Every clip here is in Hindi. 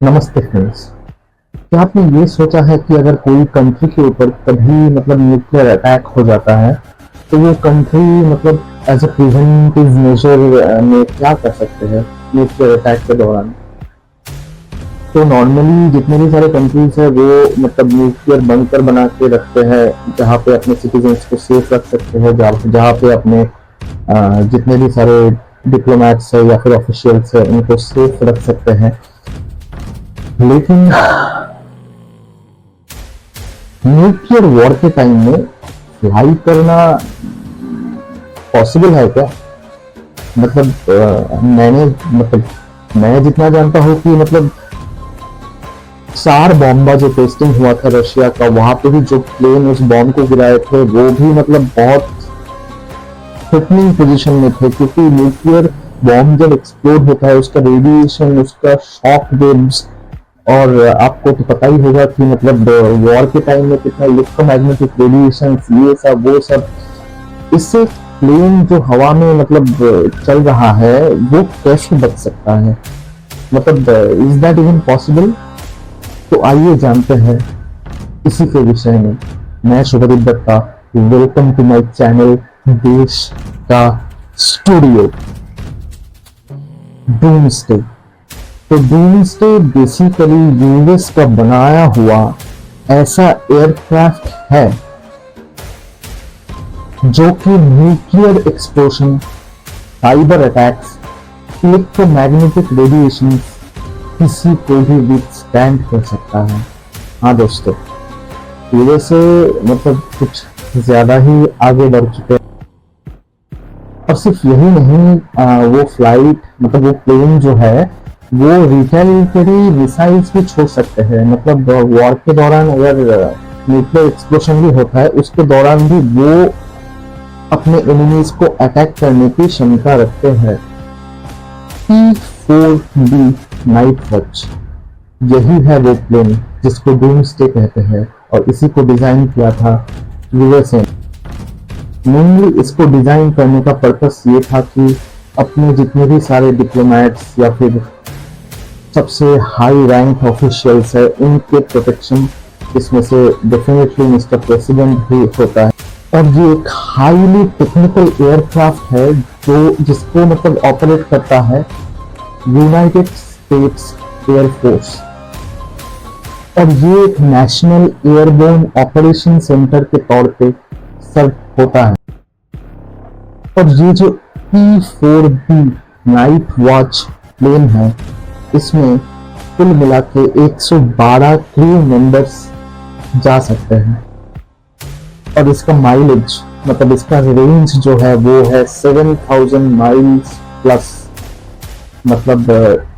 नमस्ते फ्रेंड्स। क्या आपने ये सोचा है कि अगर कोई कंट्री के ऊपर कभी न्यूक्लियर अटैक हो जाता है तो वो country as a preventive measure में क्या कर सकते हैं न्यूक्लियर अटैक के दौरान। तो नॉर्मली जितने भी सारे कंट्रीज है वो न्यूक्लियर बंकर बना के रखते हैं जहाँ पे अपने सिटीजन्स को सेफ रख सकते हैं, जहाँ पे अपने जितने भी सारे डिप्लोमेट्स है या फिर ऑफिशियल्स है उनको सेफ रख सकते हैं। लेकिन न्यूक्लियर वॉर के टाइम में फ्लाई करना पॉसिबल है क्या? मैंने मैं जितना जानता हूँ कि चार बॉम्बा जो टेस्टिंग हुआ था रशिया का, वहां पे भी जो प्लेन उस बॉम्ब को गिराए थे वो भी बहुत थ्रेटनिंग पोजीशन में थे, क्योंकि न्यूक्लियर बॉम्ब जब एक्सप्लोड होता है उसका रेडिएशन, उसका शॉक वेव्स, और आपको तो पता ही होगा कि वॉर के टाइम में कितना इलेक्ट्रोमैग्नेटिक रेडिएशन, ये सब वो सब, इससे प्लेन जो हवा में चल रहा है वो कैसे बच सकता है? Is that even possible? तो आइए जानते हैं इसी के विषय में। मैं Shubhdeep Dutta, welcome to my channel देश का स्टूडियो। डूम्सडे। तो डूम्सडे बेसिकली यूएस का बनाया हुआ ऐसा एयरक्राफ्ट है जो कि nuclear explosion, cyber attacks, electromagnetic radiation किसी को भी विथस्टैंड कर सकता है। हाँ दोस्तों, यूएसए कुछ ज्यादा ही आगे बढ़ चुके हैं। और सिर्फ यही नहीं, वो फ्लाइट वो प्लेन जो है वो रिटेलिटरी मिसाइल्स भी छोड़ सकते हैं। वॉर के दौरान अगर न्यूक्लियर एक्सप्लोजन भी होता है उसके दौरान भी वो अपने एनिमीज को अटैक करने की क्षमता रखते हैं। P-4B नाइट वॉच, यही है वो प्लेन जिसको डूम्सडे कहते हैं, और इसी को डिजाइन किया था यूएसए। मेनली इसको डिजाइन करने का पर्पस ये था कि अपने जितने भी सारे डिप्लोमेट्स या फिर सबसे हाई रैंक ऑफिशियल्स है उनके प्रोटेक्शन, इसमें से डेफिनेटली मिस्टर प्रेसिडेंट भी होता है। और ये एक हाईली टेक्निकल एयरक्राफ्ट है जो जिसको ऑपरेट करता है यूनाइटेड स्टेट्स एयर फोर्स, और ये एक नेशनल एयरबोर्न ऑपरेशन सेंटर के तौर पे सर्व होता है। और ये जो P-4B नाइट वॉच प्लेन है, इसमें कुल मिला के 112 क्रू मेंबर्स जा सकते हैं। और इसका माइलेज इसका रेंज जो है वो है 7000 माइल्स प्लस।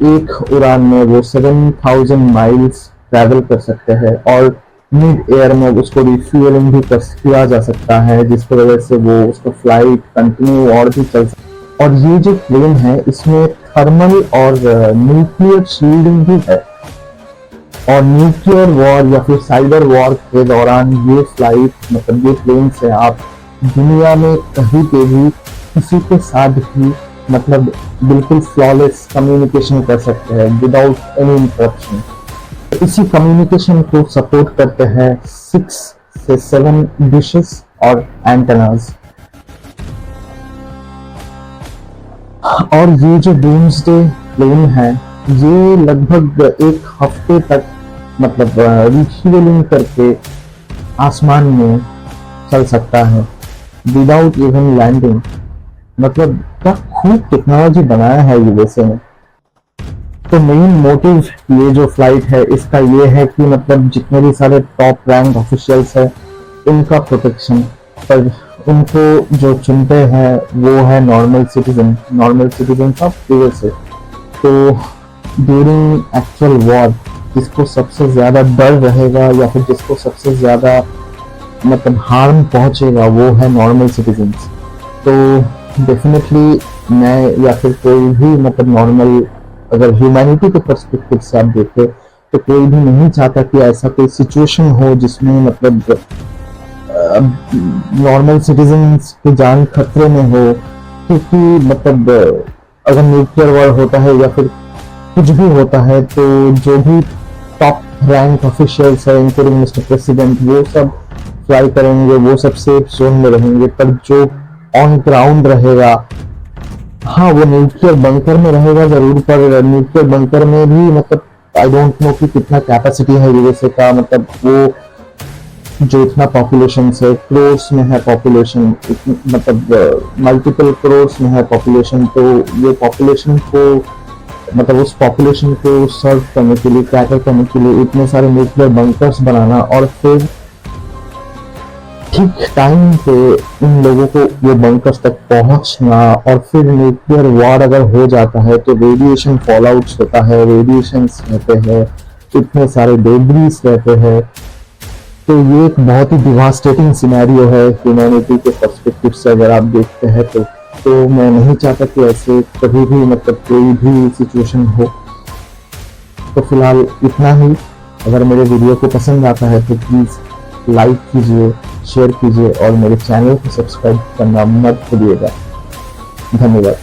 एक उड़ान में वो 7000 माइल्स ट्रैवल कर सकते हैं, और मिड एयर में उसको रिफ्यूलिंग भी किया जा सकता है, जिसकी वजह से वो उसका फ्लाइट कंटिन्यू और भी चल सकता है। और ये जो प्लेन है इसमें थर्मल और न्यूक्लियर शील्डिंग भी है, और न्यूक्लियर वॉर या फिर साइबर वॉर के दौरान ये फ्लाइट ये प्लेन से आप दुनिया में कहीं पे भी किसी के साथ भी बिल्कुल फ्लॉलेस कम्युनिकेशन कर सकते हैं विदाउट एनी इंटरप्शन। इसी कम्युनिकेशन को सपोर्ट करते हैं 6 से 7 डिशेस और एंटेनास। और ये जो डूम्सडे प्लेन है ये लगभग एक हफ्ते तक रिफ्यूलिंग करके आसमान में चल सकता है विदाउट इवन लैंडिंग। क्या खूब टेक्नोलॉजी बनाया है यूएसए ने। तो मेन मोटिव ये जो फ्लाइट है इसका ये है कि जितने भी सारे टॉप रैंक ऑफिशियल्स है उनका प्रोटेक्शन, पर उनको जो चुनते हैं वो है नॉर्मल सिटीजन ऑफ यूएसए। तो ड्यूरिंग एक्चुअल वॉर जिसको सबसे ज्यादा डर रहेगा या फिर जिसको सबसे ज्यादा हार्म पहुंचेगा वो है नॉर्मल सिटीजन्स। तो डेफिनेटली मैं या फिर कोई भी नॉर्मल, अगर ह्यूमैनिटी के पर्सपेक्टिव से आप देखें तो कोई भी नहीं चाहता कि ऐसा कोई सिचुएशन हो जिसमें नॉर्मल सिटीजन्स की जान खतरे में हो। क्योंकि अगर न्यूक्लियर वॉर होता है या फिर कुछ भी होता है तो जो भी टॉप रैंक ऑफिशियल्स है इंक्लूडिंग मिस्टर प्रेसिडेंट वो सब फ्लाई करेंगे, वो सब सेफ जोन में रहेंगे, पर जो ऑन ग्राउंड रहेगा, हाँ वो न्यूक्लियर बंकर में रहेगा जरूर, पर न्यूक्लियर बंकर में भी मतलब आई डोंट नो कि कितना कैपेसिटी है यूएसए का, मतलब वो जो इतना पॉपुलेशन से क्रोर्स में है पॉपुलेशन, मतलब मल्टीपल क्रोर्स में है पॉपुलेशन, तो ये पॉपुलेशन को मतलब उस पॉपुलेशन को सर्व करने के लिए, टैकल करने के लिए इतने सारे न्यूक्लियर बंकर्स बनाना और फिर ठीक टाइम पे इन लोगों को ये बंकर्स तक पहुंचना, और फिर न्यूक्लियर वॉर अगर हो जाता है तो रेडिएशन फॉल आउट्स होता है, रेडिएशंस रहते हैं, इतने सारे डेब्रीज रहते हैं, तो ये एक बहुत ही डिवास्टेटिंग सिनेरियो है ह्यूमैनिटी के पर्सपेक्टिव से अगर आप देखते हैं तो मैं नहीं चाहता कि ऐसे कभी भी मतलब कोई भी सिचुएशन हो। तो फिलहाल इतना ही। अगर मेरे वीडियो को पसंद आता है तो प्लीज़ लाइक कीजिए, शेयर कीजिए और मेरे चैनल को सब्सक्राइब करना मत भूलिएगा। धन्यवाद।